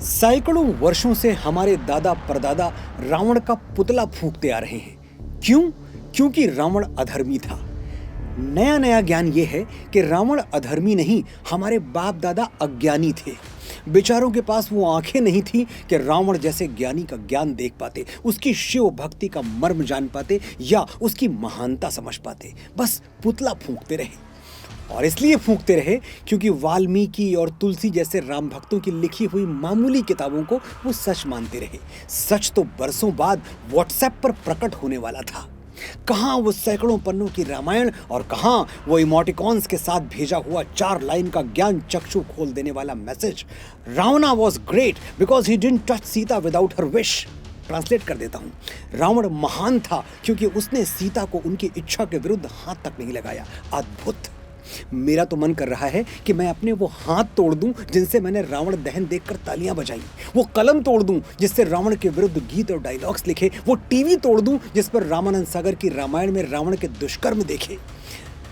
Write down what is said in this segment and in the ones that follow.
सैकड़ों वर्षों से हमारे दादा परदादा रावण का पुतला फूंकते आ रहे हैं। क्यों? क्योंकि रावण अधर्मी था। नया नया ज्ञान यह है कि रावण अधर्मी नहीं, हमारे बाप दादा अज्ञानी थे। बेचारों के पास वो आंखें नहीं थी कि रावण जैसे ज्ञानी का ज्ञान देख पाते, उसकी शिव भक्ति का मर्म जान पाते या उसकी महानता समझ पाते। बस पुतला फूंकते रहे। और इसलिए फूंकते रहे क्योंकि वाल्मीकि और तुलसी जैसे राम भक्तों की लिखी हुई मामूली किताबों को वो सच मानते रहे। सच तो बरसों बाद व्हाट्सएप पर प्रकट होने वाला था। कहाँ वो सैकड़ों पन्नों की रामायण और कहाँ वो इमोटिकॉन्स के साथ भेजा हुआ 4 लाइन का ज्ञान चक्षु खोल देने वाला message. Ravana was great because he didn't touch Sita without her wish. Translate कर देता हूं। रावण महान था क्योंकि उसने सीता को उनकी इच्छा के विरुद्ध हाथ तक नहीं लगाया। अद्भुत। मेरा तो मन कर रहा है कि मैं अपने वो हाथ तोड़ दूं जिनसे मैंने रावण दहन देखकर तालियां बजाई, वो कलम तोड़ दूं जिससे रावण के विरुद्ध गीत और डायलॉग्स लिखे, वो टीवी तोड़ दूं जिस पर रामानंद सागर की रामायण में रावण के दुष्कर्म देखे।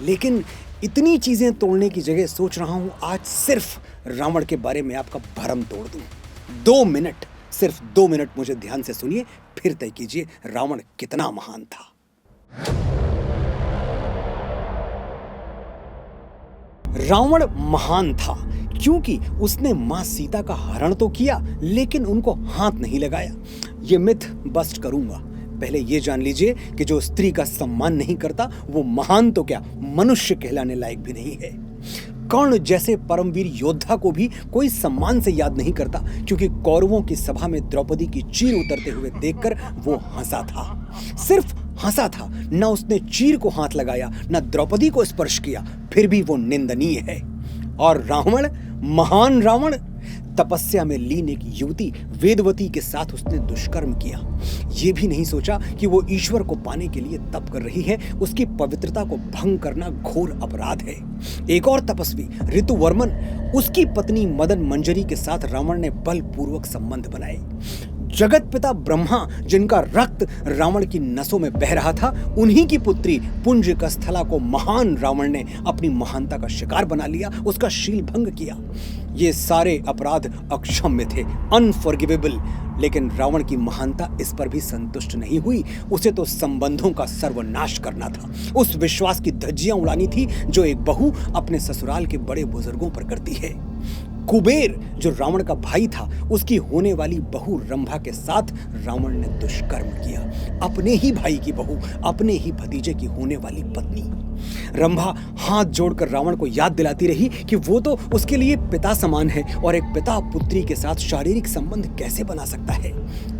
लेकिन इतनी चीजें तोड़ने की जगह सोच रहा हूं आज सिर्फ रावण के बारे में आपका भरम तोड़ दूं। 2 मिनट, सिर्फ 2 मिनट मुझे ध्यान से सुनिए, फिर तय कीजिए रावण कितना महान था। रावण महान था क्योंकि उसने मां सीता का हरण तो किया लेकिन उनको हाथ नहीं लगाया। ये मिथ बस्ट करूंगा। पहले ये जान लीजिए कि जो स्त्री का सम्मान नहीं करता वो महान तो क्या, मनुष्य कहलाने लायक भी नहीं है। कर्ण जैसे परमवीर योद्धा को भी कोई सम्मान से याद नहीं करता क्योंकि कौरवों की सभा में द्रौपदी की चीर उतरते हुए देखकर वो हंसा था। सिर्फ हंसा था, न उसने चीर को हाथ लगाया, न द्रौपदी को स्पर्श किया, फिर भी वो निंदनीय है। और रावण, महान रावण, तपस्या में लीन एक युवती वेदवती के साथ उसने दुष्कर्म किया। ये भी नहीं सोचा कि वो ईश्वर को पाने के लिए तप कर रही है। उसकी पवित्रता को भंग करना घोर अपराध है। एक और तपस्वी ऋतुवर्मन, उसकी पत्नी मदन मंजरी के साथ रावण ने बलपूर्वक संबंध बनाए। जगत पिता ब्रह्मा, जिनका रक्त रावण की नसों में बह रहा था, उन्हीं की पुत्री पुंजकस्थला को महान रावण ने अपनी महानता का शिकार बना लिया, उसका शील भंग किया। ये सारे अपराध अक्षम्य थे, अनफॉरगिवेबल। लेकिन रावण की महानता इस पर भी संतुष्ट नहीं हुई। उसे तो संबंधों का सर्वनाश करना था, उस विश्वास की धज्जियां उड़ानी थी जो एक बहू अपने ससुराल के बड़े बुजुर्गों पर करती है। कुबेर, जो रावण का भाई था, उसकी होने वाली बहू रंभा के साथ रावण ने दुष्कर्म किया। अपने ही भाई की बहू, अपने ही भतीजे की होने वाली पत्नी। रंभा हाथ जोड़कर रावण को याद दिलाती रही कि वो तो उसके लिए पिता समान है और एक पिता पुत्री के साथ शारीरिक संबंध कैसे बना सकता है।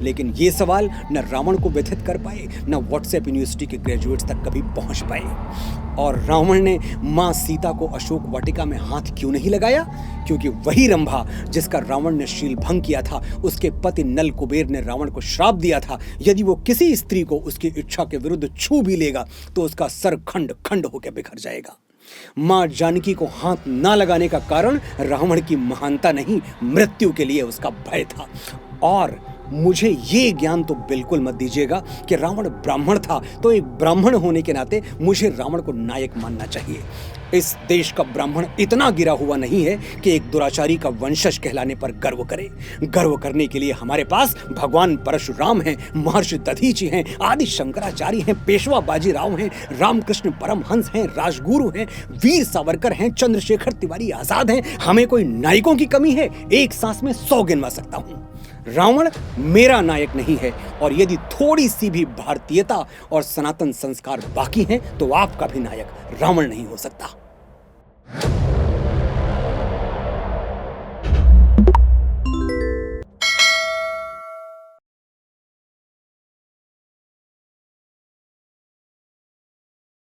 लेकिन ये सवाल न रावण को व्यथित कर पाए, न व्हाट्सएप यूनिवर्सिटी के ग्रेजुएट्स तक कभी पहुंच पाए। और रावण ने मां सीता को अशोक वाटिका में हाथ क्यों नहीं लगाया? क्योंकि वही रंभा जिसका रावण ने शील भंग किया था, उसके पति नल कुबेर ने रावण को श्राप दिया था, यदि वो किसी स्त्री को उसकी इच्छा के विरुद्ध छू भी लेगा तो उसका सर खंड खंड होकर बिखर जाएगा। मां जानकी को हाथ ना लगाने का कारण रावण की महानता नहीं, मृत्यु के लिए उसका भय था। और मुझे ये ज्ञान तो बिल्कुल मत दीजिएगा कि रावण ब्राह्मण था तो एक ब्राह्मण होने के नाते मुझे रावण को नायक मानना चाहिए। इस देश का ब्राह्मण इतना गिरा हुआ नहीं है कि एक दुराचारी का वंशज कहलाने पर गर्व करे। गर्व करने के लिए हमारे पास भगवान परशुराम हैं, महर्षि दधीचि हैं, आदि शंकराचार्य हैं, पेशवा बाजीराव हैं, रामकृष्ण परमहंस हैं, राजगुरु हैं, वीर सावरकर हैं, चंद्रशेखर तिवारी आजाद हैं। हमें कोई नायकों की कमी है? एक सांस में 100 गिनवा सकता हूं। रावण मेरा नायक नहीं है और यदि थोड़ी सी भी भारतीयता और सनातन संस्कार बाकी हैं तो आपका भी नायक रावण नहीं हो सकता।